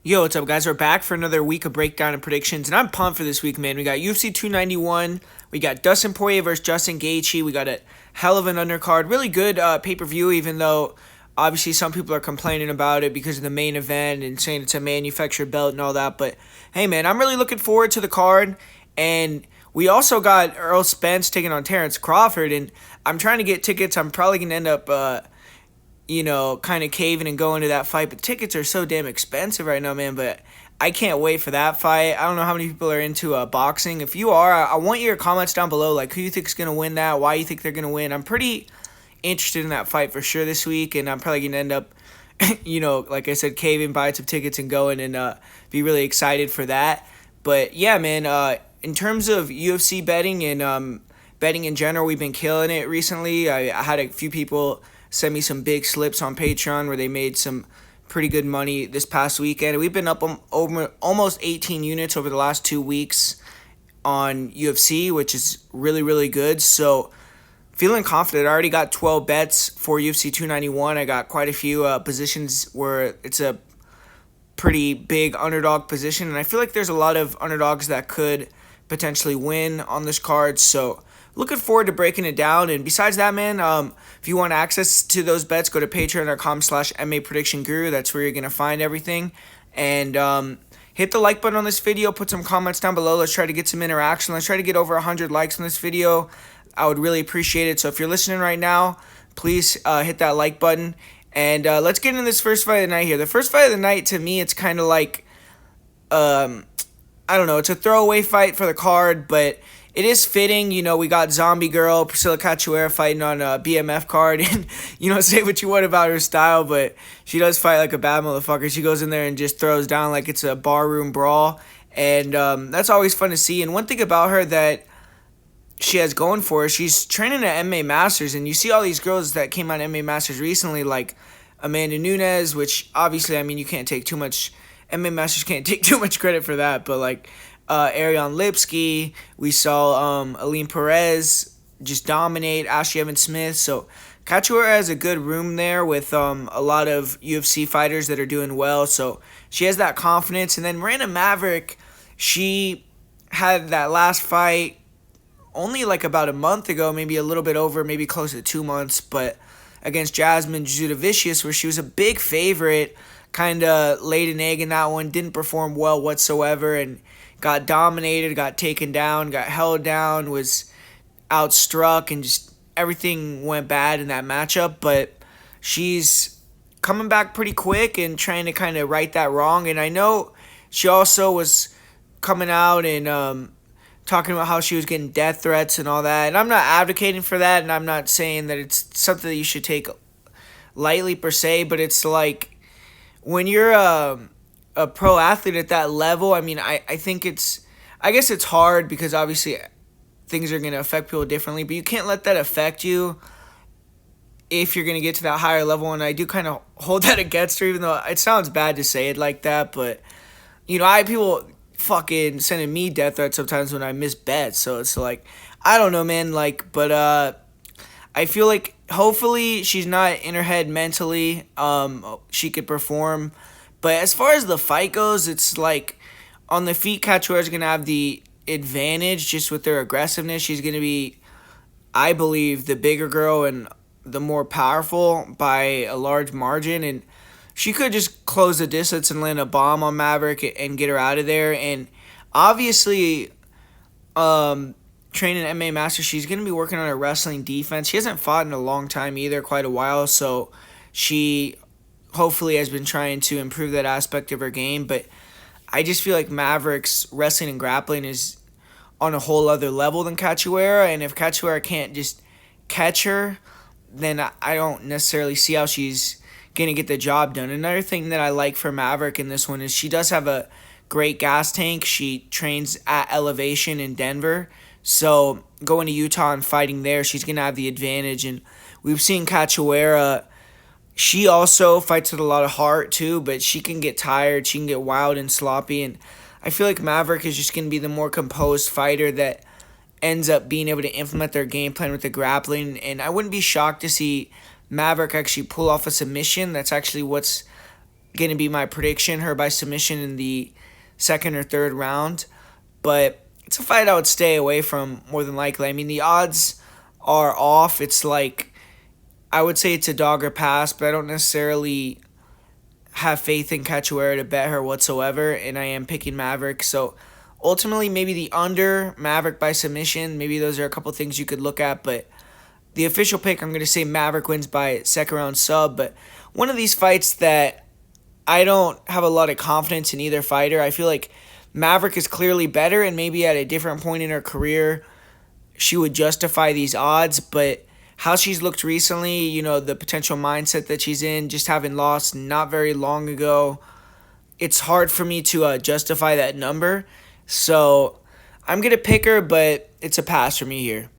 Yo, what's up, guys? We're back for another week of breakdown and predictions, and I'm pumped for this week, man. We got UFC 291, we got Dustin Poirier versus Justin Gaethje, we got a hell of an undercard, really good pay-per-view, even though obviously some people are complaining about it because of the main event and saying it's a manufactured belt and all that, but hey, man, I'm really looking forward to the card, and we also got Earl Spence taking on Terrence Crawford, and I'm trying to get tickets. I'm probably going to end up kind of caving and going to that fight. But tickets are so damn expensive right now, man. But I can't wait for that fight. I don't know how many people are into boxing. If you are, I want your comments down below, like who you think's gonna win that, why you think they're gonna win. I'm pretty interested in that fight for sure this week, and I'm probably gonna end up, like I said, caving, buy some tickets, and going and be really excited for that. But yeah, man. In terms of UFC betting and betting in general, we've been killing it recently. I had a few people send me some big slips on Patreon where they made some pretty good money this past weekend. We've been up over almost 18 units over the last 2 weeks on UFC, which is really, really good. So feeling confident. I already got 12 bets for UFC 291. I got quite a few positions where it's a pretty big underdog position, and I feel like there's a lot of underdogs that could potentially win on this card. So looking forward to breaking it down. And besides that, man, if you want access to those bets, go to patreon.com/MAPredictionGuru. That's where you're going to find everything. And hit the like button on this video. Put some comments down below. Let's try to get some interaction. Let's try to get over 100 likes on this video. I would really appreciate it. So if you're listening right now, please hit that like button. And let's get into this first fight of the night here. The first fight of the night, to me, it's kind of like, I don't know, it's a throwaway fight for the card, but it is fitting. We got Zombie Girl, Priscila Cachoeira fighting on a BMF card, and, say what you want about her style, but she does fight like a bad motherfucker. She goes in there and just throws down like it's a barroom brawl, and that's always fun to see. And one thing about her that she has going for her, she's training at MMA Masters, and you see all these girls that came out of MMA Masters recently, like Amanda Nunes, which obviously, you can't take too much, MMA Masters can't take too much credit for that, but like Ariane Lipsky, we saw Aline Perez just dominate, Ashley Evans Smith, so Cachoeira has a good room there with a lot of UFC fighters that are doing well, so she has that confidence. And then Miranda Maverick, she had that last fight only like about a month ago, maybe a little bit over, maybe close to 2 months, but against Jasmine Judavicius, where she was a big favorite, kind of laid an egg in that one, didn't perform well whatsoever, and got dominated, got taken down, got held down, was outstruck, and just everything went bad in that matchup. But she's coming back pretty quick and trying to kind of right that wrong. And I know she also was coming out and talking about how she was getting death threats and all that. And I'm not advocating for that, and I'm not saying that it's something that you should take lightly per se, but it's like when you're a pro athlete at that level, I think I guess it's hard because obviously things are going to affect people differently, but you can't let that affect you if you're going to get to that higher level. And I do kind of hold that against her, even though it sounds bad to say it like that, but I have people fucking sending me death threats sometimes when I miss bets, so it's like, I don't know, man, but I feel like hopefully she's not in her head mentally, she could perform. But as far as the fight goes, it's like on the feet, Cachoeira's going to have the advantage just with her aggressiveness. She's going to be, I believe, the bigger girl and the more powerful by a large margin, and she could just close the distance and land a bomb on Maverick and get her out of there. And obviously, training MMA Master, she's going to be working on her wrestling defense. She hasn't fought in a long time either, quite a while, so she hopefully has been trying to improve that aspect of her game. But I just feel like Maverick's wrestling and grappling is on a whole other level than Cachoeira, and if Cachoeira can't just catch her, then I don't necessarily see how she's going to get the job done. Another thing that I like for Maverick in this one is she does have a great gas tank. She trains at Elevation in Denver, so going to Utah and fighting there, she's going to have the advantage. And we've seen Cachoeira, she also fights with a lot of heart too, but she can get tired, she can get wild and sloppy, and I feel like Maverick is just going to be the more composed fighter that ends up being able to implement their game plan with the grappling. And I wouldn't be shocked to see Maverick actually pull off a submission. That's actually what's going to be my prediction, her by submission in the second or third round. But it's a fight I would stay away from more than likely. I mean, the odds are off. It's like, I would say it's a dog or pass, but I don't necessarily have faith in Cachoeira to bet her whatsoever, and I am picking Maverick. So ultimately, maybe the under, Maverick by submission. Maybe those are a couple things you could look at, but the official pick, I'm going to say Maverick wins by second round sub. But one of these fights that I don't have a lot of confidence in either fighter. I feel like Maverick is clearly better, and maybe at a different point in her career, she would justify these odds. But how she's looked recently, the potential mindset that she's in, just having lost not very long ago, it's hard for me to justify that number. So I'm going to pick her, but it's a pass for me here.